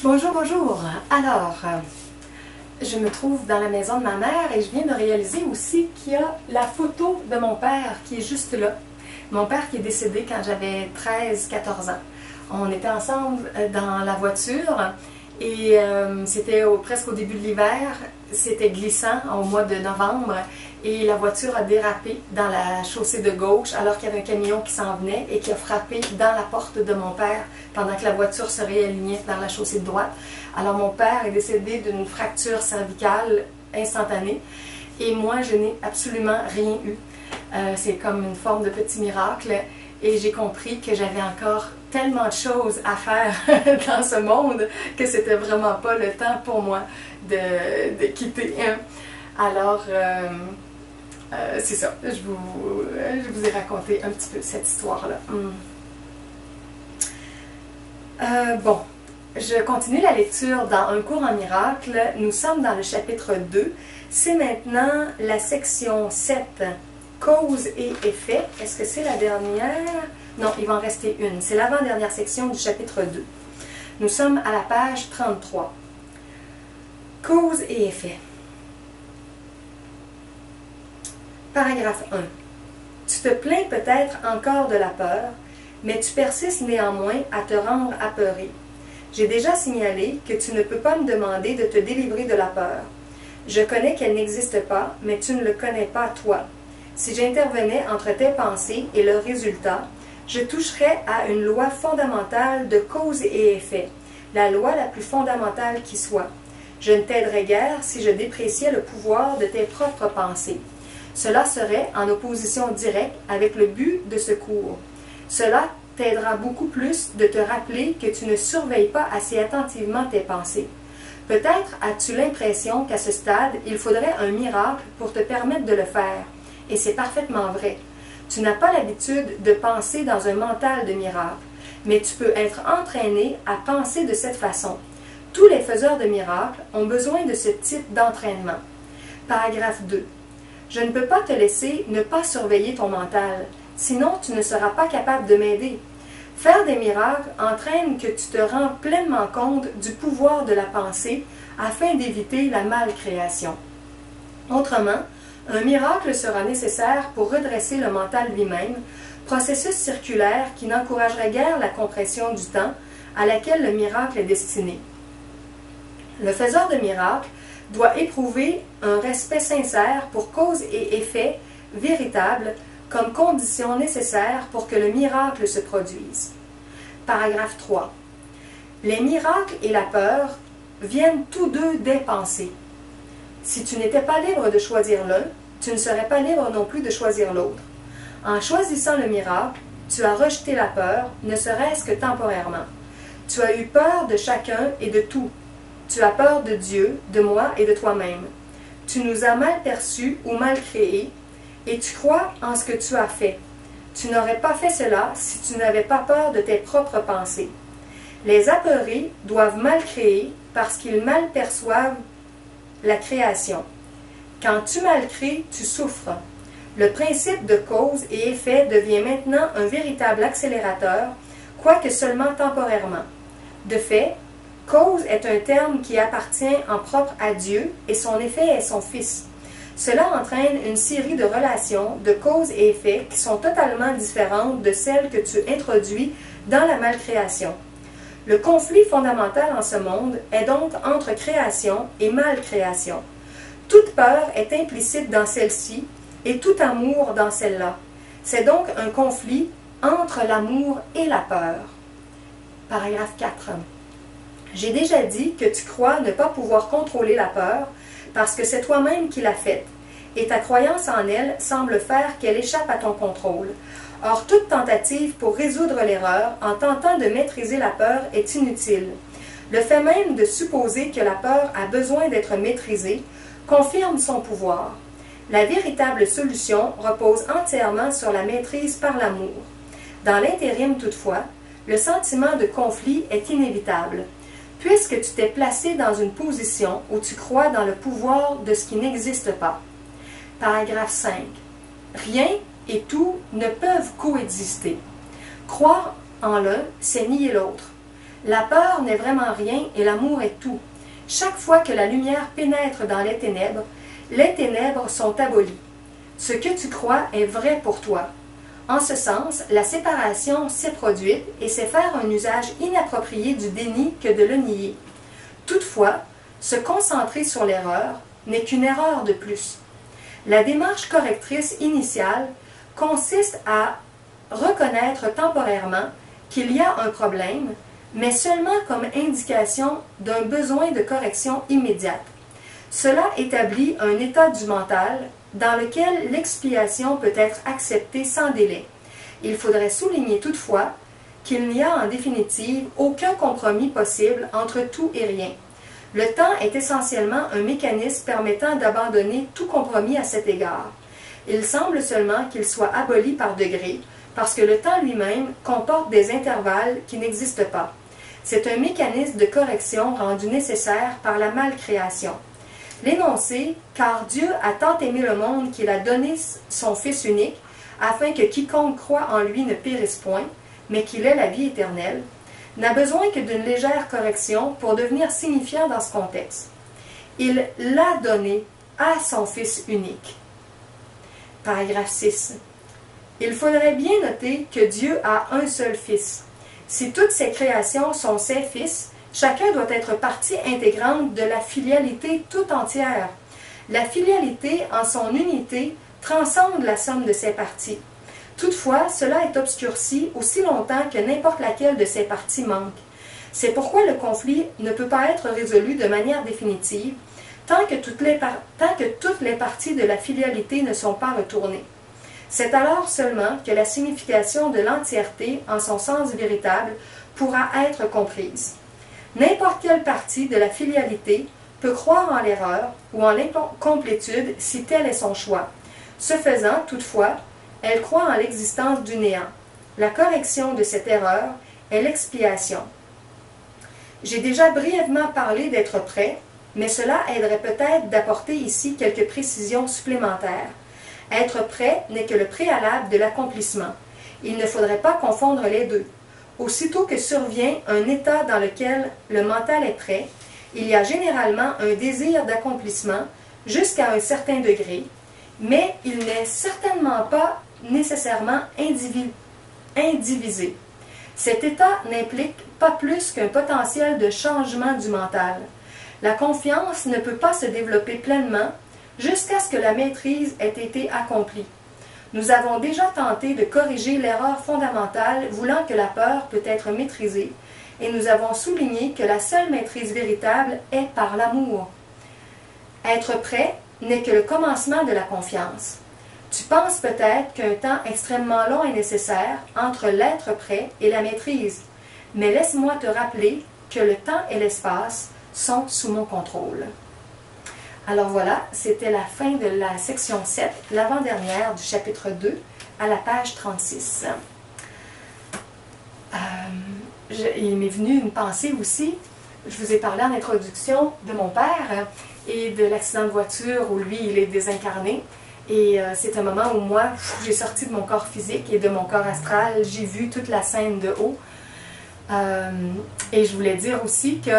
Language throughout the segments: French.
Bonjour, bonjour. Alors, je me trouve dans la maison de ma mère et je viens de réaliser aussi qu'il y a la photo de mon père qui est juste là. Mon père qui est décédé quand j'avais 13-14 ans. On était ensemble dans la voiture et c'était presque au début de l'hiver. C'était glissant au mois de novembre et la voiture a dérapé dans la chaussée de gauche alors qu'il y avait un camion qui s'en venait et qui a frappé dans la porte de mon père pendant que la voiture se réalignait vers la chaussée de droite. Alors mon père est décédé d'une fracture cervicale instantanée et moi je n'ai absolument rien eu. C'est comme une forme de petit miracle et j'ai compris que j'avais encore tellement de choses à faire dans ce monde que c'était vraiment pas le temps pour moi de quitter. Alors, c'est ça, je vous ai raconté un petit peu cette histoire-là. Bon, je continue la lecture dans Un cours en miracle. Nous sommes dans le chapitre 2. C'est maintenant la section 7, cause et effet. Est-ce que c'est la dernière? Non, il va en rester une. C'est l'avant-dernière section du chapitre 2. Nous sommes à la page 33. Cause et effet. Paragraphe 1. Tu te plains peut-être encore de la peur, mais tu persistes néanmoins à te rendre apeuré. J'ai déjà signalé que tu ne peux pas me demander de te délivrer de la peur. Je connais qu'elle n'existe pas, mais tu ne le connais pas toi. Si j'intervenais entre tes pensées et leur résultat, je toucherais à une loi fondamentale de cause et effet, la loi la plus fondamentale qui soit. Je ne t'aiderais guère si je dépréciais le pouvoir de tes propres pensées. Cela serait en opposition directe avec le but de ce cours. Cela t'aidera beaucoup plus de te rappeler que tu ne surveilles pas assez attentivement tes pensées. Peut-être as-tu l'impression qu'à ce stade, il faudrait un miracle pour te permettre de le faire. Et c'est parfaitement vrai. Tu n'as pas l'habitude de penser dans un mental de miracle, mais tu peux être entraîné à penser de cette façon. Tous les faiseurs de miracles ont besoin de ce type d'entraînement. Paragraphe 2. Je ne peux pas te laisser ne pas surveiller ton mental, sinon tu ne seras pas capable de m'aider. Faire des miracles entraîne que tu te rends pleinement compte du pouvoir de la pensée afin d'éviter la malcréation. Autrement, un miracle sera nécessaire pour redresser le mental lui-même, processus circulaire qui n'encouragerait guère la compression du temps à laquelle le miracle est destiné. Le faiseur de miracles doit éprouver un respect sincère pour cause et effet véritable comme condition nécessaire pour que le miracle se produise. Paragraphe 3. Les miracles et la peur viennent tous deux des pensées. Si tu n'étais pas libre de choisir l'un, tu ne serais pas libre non plus de choisir l'autre. En choisissant le miracle, tu as rejeté la peur, ne serait-ce que temporairement. Tu as eu peur de chacun et de tout. Tu as peur de Dieu, de moi et de toi-même. Tu nous as mal perçus ou mal créés, et tu crois en ce que tu as fait. Tu n'aurais pas fait cela si tu n'avais pas peur de tes propres pensées. Les apeurés doivent mal créer parce qu'ils mal perçoivent la création. Quand tu mal crées, tu souffres. Le principe de cause et effet devient maintenant un véritable accélérateur, quoique seulement temporairement. De fait, cause est un terme qui appartient en propre à Dieu et son effet est son Fils. Cela entraîne une série de relations de cause et effet qui sont totalement différentes de celles que tu introduis dans la malcréation. Le conflit fondamental en ce monde est donc entre création et malcréation. Toute peur est implicite dans celle-ci et tout amour dans celle-là. C'est donc un conflit entre l'amour et la peur. Paragraphe 4. J'ai déjà dit que tu crois ne pas pouvoir contrôler la peur parce que c'est toi-même qui l'as faite, et ta croyance en elle semble faire qu'elle échappe à ton contrôle. Or, toute tentative pour résoudre l'erreur en tentant de maîtriser la peur est inutile. Le fait même de supposer que la peur a besoin d'être maîtrisée confirme son pouvoir. La véritable solution repose entièrement sur la maîtrise par l'amour. Dans l'intérim, toutefois, le sentiment de conflit est inévitable, puisque tu t'es placé dans une position où tu crois dans le pouvoir de ce qui n'existe pas. Paragraphe 5. Rien et tout ne peuvent coexister. Croire en l'un, c'est nier l'autre. La peur n'est vraiment rien et l'amour est tout. Chaque fois que la lumière pénètre dans les ténèbres sont abolies. Ce que tu crois est vrai pour toi. En ce sens, la séparation s'est produite et c'est faire un usage inapproprié du déni que de le nier. Toutefois, se concentrer sur l'erreur n'est qu'une erreur de plus. La démarche correctrice initiale consiste à reconnaître temporairement qu'il y a un problème, mais seulement comme indication d'un besoin de correction immédiate. Cela établit un état du mental dans lequel l'expiation peut être acceptée sans délai. Il faudrait souligner toutefois qu'il n'y a en définitive aucun compromis possible entre tout et rien. Le temps est essentiellement un mécanisme permettant d'abandonner tout compromis à cet égard. Il semble seulement qu'il soit aboli par degrés, parce que le temps lui-même comporte des intervalles qui n'existent pas. C'est un mécanisme de correction rendu nécessaire par la malcréation. L'énoncé « Car Dieu a tant aimé le monde qu'il a donné son Fils unique, afin que quiconque croit en lui ne périsse point, mais qu'il ait la vie éternelle », n'a besoin que d'une légère correction pour devenir signifiant dans ce contexte. Il l'a donné à son Fils unique. Paragraphe 6. Il faudrait bien noter que Dieu a un seul Fils. Si toutes ses créations sont ses fils, chacun doit être partie intégrante de la filialité tout entière. La filialité, en son unité, transcende la somme de ses parties. Toutefois, cela est obscurci aussi longtemps que n'importe laquelle de ces parties manque. C'est pourquoi le conflit ne peut pas être résolu de manière définitive tant que toutes les parties de la filialité ne sont pas retournées. C'est alors seulement que la signification de l'entièreté, en son sens véritable, pourra être comprise. N'importe quelle partie de la filialité peut croire en l'erreur ou en l'incomplétude si tel est son choix. Ce faisant, toutefois, elle croit en l'existence du néant. La correction de cette erreur est l'expiation. J'ai déjà brièvement parlé d'être prêt, mais cela aiderait peut-être d'apporter ici quelques précisions supplémentaires. Être prêt n'est que le préalable de l'accomplissement. Il ne faudrait pas confondre les deux. Aussitôt que survient un état dans lequel le mental est prêt, il y a généralement un désir d'accomplissement jusqu'à un certain degré, mais il n'est certainement pas nécessairement indivisé. Cet état n'implique pas plus qu'un potentiel de changement du mental. La confiance ne peut pas se développer pleinement jusqu'à ce que la maîtrise ait été accomplie. Nous avons déjà tenté de corriger l'erreur fondamentale voulant que la peur peut être maîtrisée, et nous avons souligné que la seule maîtrise véritable est par l'amour. Être prêt n'est que le commencement de la confiance. Tu penses peut-être qu'un temps extrêmement long est nécessaire entre l'être prêt et la maîtrise, mais laisse-moi te rappeler que le temps et l'espace sont sous mon contrôle. Alors voilà, c'était la fin de la section 7, l'avant-dernière du chapitre 2, à la page 36. Il m'est venu une pensée aussi. Je vous ai parlé en introduction de mon père et de l'accident de voiture où lui, il est désincarné. Et c'est un moment où moi, j'ai sorti de mon corps physique et de mon corps astral. J'ai vu toute la scène de haut. Et je voulais dire aussi que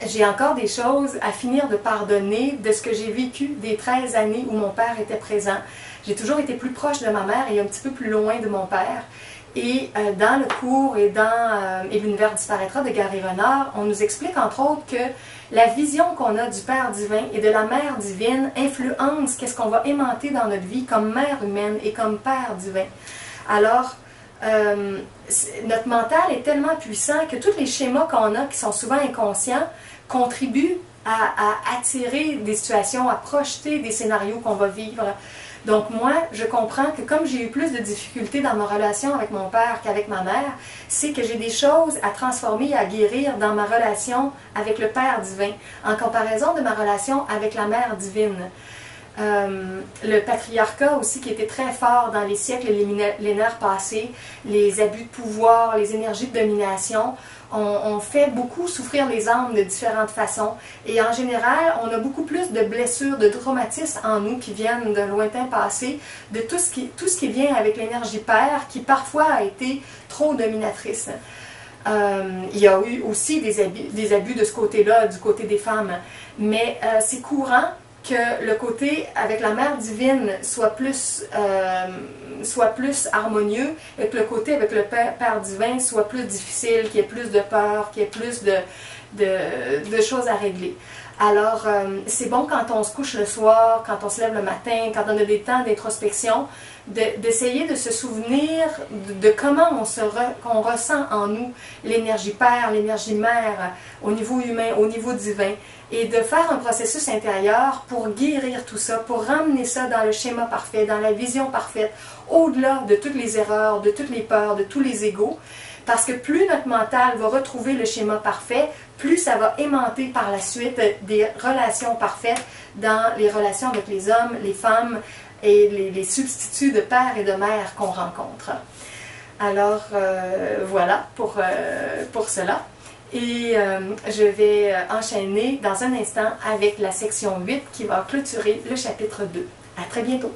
j'ai encore des choses à finir de pardonner de ce que j'ai vécu des 13 années où mon père était présent. J'ai toujours été plus proche de ma mère et un petit peu plus loin de mon père. Et dans le cours et dans Et l'univers disparaîtra de Gary Renard, on nous explique entre autres que la vision qu'on a du Père divin et de la Mère divine influence qu'est-ce qu'on va aimanter dans notre vie comme mère humaine et comme Père divin. Alors, notre mental est tellement puissant que tous les schémas qu'on a, qui sont souvent inconscients, contribuent à attirer des situations, à projeter des scénarios qu'on va vivre. Donc moi, je comprends que comme j'ai eu plus de difficultés dans ma relation avec mon père qu'avec ma mère, c'est que j'ai des choses à transformer, à guérir dans ma relation avec le Père divin, en comparaison de ma relation avec la Mère divine. Le patriarcat aussi qui était très fort dans les siècles et les millénaires passés, les abus de pouvoir, les énergies de domination, on fait beaucoup souffrir les âmes de différentes façons. Et en général, on a beaucoup plus de blessures, de traumatismes en nous qui viennent d'un lointain passé, de tout ce qui vient avec l'énergie père qui parfois a été trop dominatrice. Il y a eu aussi des abus de ce côté-là, du côté des femmes. Mais c'est courant que le côté avec la Mère divine soit plus harmonieux et que le côté avec le Père divin soit plus difficile, qu'il y ait plus de peur, qu'il y ait plus de choses à régler. Alors, c'est bon quand on se couche le soir, quand on se lève le matin, quand on a des temps d'introspection, d'essayer de se souvenir de comment qu'on ressent en nous l'énergie Père, l'énergie Mère, au niveau humain, au niveau divin, et de faire un processus intérieur pour guérir tout ça, pour ramener ça dans le schéma parfait, dans la vision parfaite, au-delà de toutes les erreurs, de toutes les peurs, de tous les égos. Parce que plus notre mental va retrouver le schéma parfait, plus ça va aimanter par la suite des relations parfaites dans les relations avec les hommes, les femmes et les substituts de père et de mère qu'on rencontre. Alors, voilà pour cela. Et je vais enchaîner dans un instant avec la section 8 qui va clôturer le chapitre 2. À très bientôt!